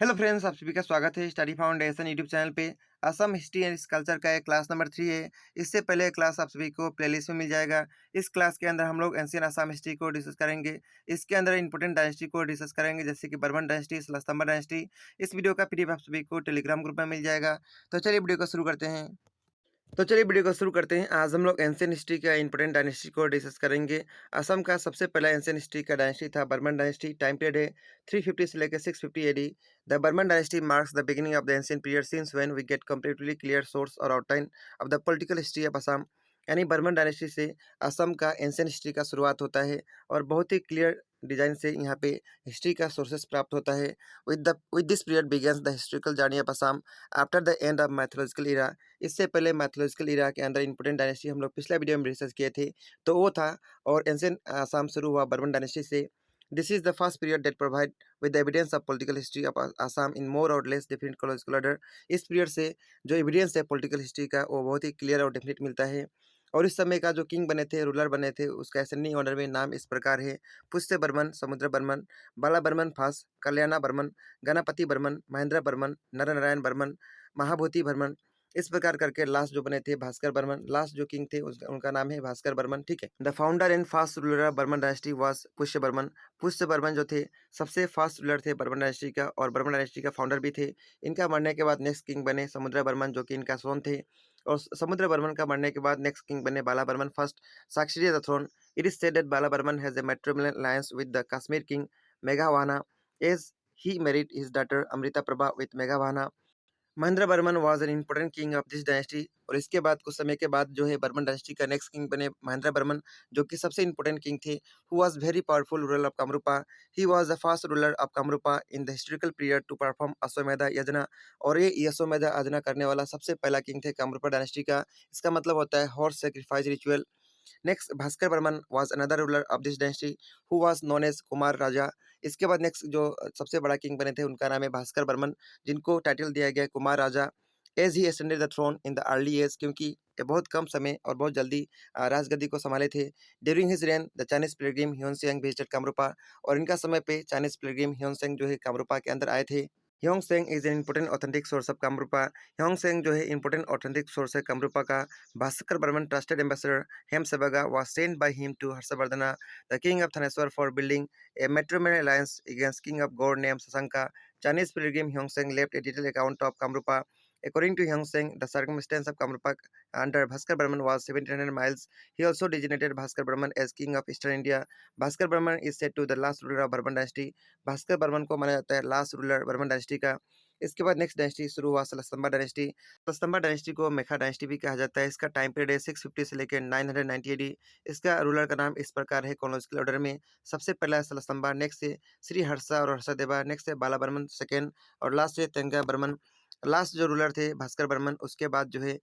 Hello friends, आप सभी का स्वागत है स्टडी फाउंडेशन यूट्यूब चैनल पे। असम हिस्ट्री एंड कल्चर का एक क्लास नंबर 3 है। इससे पहले क्लास आप सभी को प्लेलिस्ट में मिल जाएगा। इस क्लास के अंदर हम लोग एंशियंट असम हिस्ट्री को डिस्कस करेंगे। इसके अंदर इंपॉर्टेंट डायनेस्टी को डिस्कस करेंगे, जैसे कि बर्मन डायनेस्टी, सलस्तंबा डायनेस्टी। इस वीडियो का पीडीएफ आप सभी को टेलीग्राम ग्रुप में मिल जाएगा। तो चलिए वीडियो को शुरू करते हैं। तो चलिए वीडियो को शुरू करते हैं। आज हम लोग एंशियंट हिस्ट्री का इंपॉर्टेंट डायनेस्टी को डिस्कस करेंगे। असम का सबसे पहला एंशियंट हिस्ट्री का डायनेस्टी था बर्मन डायनेस्टी। टाइम पीरियड है 350 से लेकर 650 AD. The Barman dynasty marks the beginning of the ancient period since when we get completely clear source और outline of the political history of Assam. यानी बर्मन डायनेस्टी से असम का एंशियंट हिस्ट्री का शुरुआत होता है और बहुत ही क्लियर डिजाइन से यहाँ पे हिस्ट्री का सोर्सेस प्राप्त होता है। With this period begins the historical journey of Assam after the end of mythological era. इससे पहले मैथोलॉजिकल इरा के अंदर इंपोर्टेंट डायनेस्टी हम लोग पिछले वीडियो में रिसर्च किए थे, तो वो था। और एंशियंट असम शुरू हुआ बर्मन डायनेस्टी से। This is the first period that provide with the evidence of political history of Assam in more or less different chronological order. इस पीरियड से जो एविडेंस है पॉलिटिकल हिस्ट्री का, वो बहुत ही क्लियर और डेफिनेट मिलता है। और इस समय का जो किंग बने थे, रूलर बने थे, उसका असेंडिंग ऑर्डर में नाम इस प्रकार है: पुष्य बर्मन, समुद्र बर्मन, बाला बर्मन फास, कल्याणा बर्मन, गणपति बर्मन, महेंद्र बर्मन, नर नारायण बर्मन, महाभूति बर्मन। इस प्रकार करके लास्ट जो बने थे भास्कर बर्मन, लास्ट जो किंग थे उनका नाम है भास्कर बर्मन। ठीक है। The founder and fast ruler of Barman dynasty was Pushya Barman. Pushya Barman जो थे सबसे फास्ट रूलर थे बर्मन डायनेस्टी का, और बर्मन डायनेस्टी का फाउंडर भी थे। इनका मरने के बाद नेक्स्ट किंग बने समुद्र बर्मन, जो कि इनका सोन थे। और समुद्र बर्मन का मरने के बाद नेक्स्ट किंग बने Bala Barman first, succeeded the throne. It is said that Bala Barman has a matrimonial alliance with the Kashmir king मेघावाना, as he married his daughter Amrita Prabha with Meghavana. Mahendra Barman was an important king of this dynasty. और इसके बाद कुछ समय के बाद जो है बर्मन डायनेस्टी का नेक्स्ट किंग बने महेंद्र बर्मन, जो कि सबसे इंपॉर्टेंट किंग थे। Who was very powerful ruler of Kamarupa. He was the first ruler of Kamarupa in the historical period to perform Ashvamedha yagya. और ये अश्वमेधा यज्ञ करने वाला सबसे पहला किंग थे कामरूपा डायनेस्टी का। इसका मतलब होता है horse sacrifice ritual. Next Bhaskar Barman was another ruler of this dynasty who was known as Kumar Raja. इसके बाद नेक्स्ट जो सबसे बड़ा किंग बने थे उनका नाम है भास्कर बर्मन, जिनको टाइटल दिया गया है Kumar Raja. As he ascended the throne in the early age, क्योंकि ये बहुत कम समय और बहुत जल्दी राजगद्दी को संभाले थे। During his reign the Chinese pilgrim Hiuen Tsang visited Kamarupa. और इनका समय पे चाइनीज पिलग्रिम ह्योनसेंग जो है कामरूपा के अंदर आए थे। Hiuen Tsang is an important authentic source of Kamarupa. Hiuen Tsang जो है इंपॉर्टेंट ऑथेंटिक सोर्स है कामरूपा का। Bhaskar Barman trusted ambassador Hemsabhaga was sent by him to Harshavardhana, the king of Thaneswar, for building a matrimonial alliance against king of Gaur named Sasanka. Chinese pilgrim Hyungseng left a detailed account of Kamrupa. According to Hyungseng, the circumstance of Kamrupa under Bhaskar Burman was 1700 miles. He also designated Bhaskar Burman as king of Eastern India. Bhaskar Burman is said to the last ruler of Burman dynasty. Bhaskar Burman को माना जाता है last ruler Burman dynasty का। इसके बाद next dynasty शुरू हुआ सलस्तंबा dynasty. सलस्तंबा dynasty को मेखा डायनेस्टी भी कहा जाता है। इसका टाइम पीरियड है 650 से लेकर 990 एडी। इसका रूलर का नाम इस प्रकार है क्रोनोलॉजिकल ऑर्डर में: सबसे पहला है सलस्तंबा, नेक्स्ट है श्री हर्षा और हर्षदेवा, नेक्स्ट है बाला बर्मन सेकेंड, और लास्ट है तेंगा बर्मन। लास्ट जो रूलर थे भास्कर बर्मन, उसके बाद जो है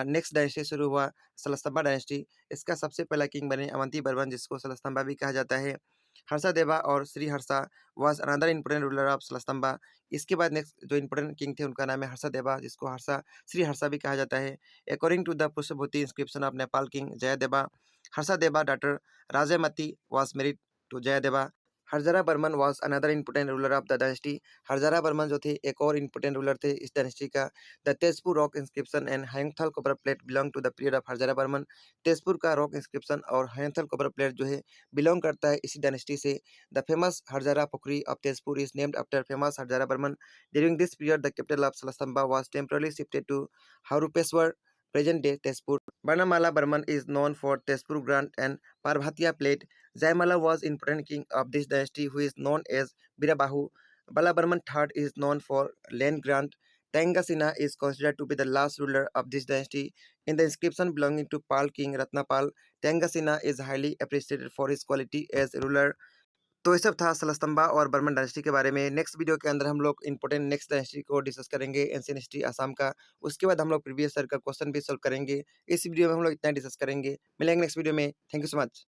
नेक्स्ट डायनेस्टी शुरू हुआ सलस्तंबा डायनेस्टी। इसका सबसे पहला किंग बने अवंती बर्मन, जिसको सलस्तंबा भी कहा जाता है। हर्षदेवा और Shri Harsha was another important ruler of Salastambha. इसके बाद नेक्स्ट जो इंपोर्टेंट किंग थे उनका नाम है हर्षदेवा, जिसको हर्षा श्री हर्षा भी कहा जाता है। According to the Pushpabhuti inscription of Nepal king Jayadeva, Harshadeva daughter Rajyamati was married to Jayadeva. Harjara Barman was another important ruler of the dynasty. Harjara Barman जो थे एक और इंपोर्टेंट रूलर थे इस डायनेस्टी का। The Tezpur rock inscription and Hayungthal copper plate belong to the period of Harjara Barman. Tezpur का rock inscription और हयंगथल copper plate जो है बिलोंग करता है इसी डायनेस्टी से। The famous Harjara Pokhari of Tezpur is named after famous Harjara Barman. During this period the capital of Salastamba was temporarily shifted to Harupeshwar, present day Tezpur. Banamala Burman is known for Tezpur Grant and Parvatiya Plate. Jaimala was important king of this dynasty who is known as Birabahu. Balaburman III is known for land grant. Tangasina is considered to be the last ruler of this dynasty. In the inscription belonging to Pal king Ratnapal, Tangasina is highly appreciated for his quality as ruler. तो ये सब था सलस्तंबा और Burman dynasty के बारे में। Next video के अंदर हम लोग इंपॉर्टेंट नेक्स्ट डायनेस्टी को डिस्कस करेंगे, एंशिएंट हिस्ट्री असम का। उसके बाद हम लोग प्रीवियस ईयर का क्वेश्चन भी सॉल्व करेंगे। इस वीडियो में हम लोग इतना डिस्कस करेंगे। मिलेंगे नेक्स्ट वीडियो में। Thank you so much.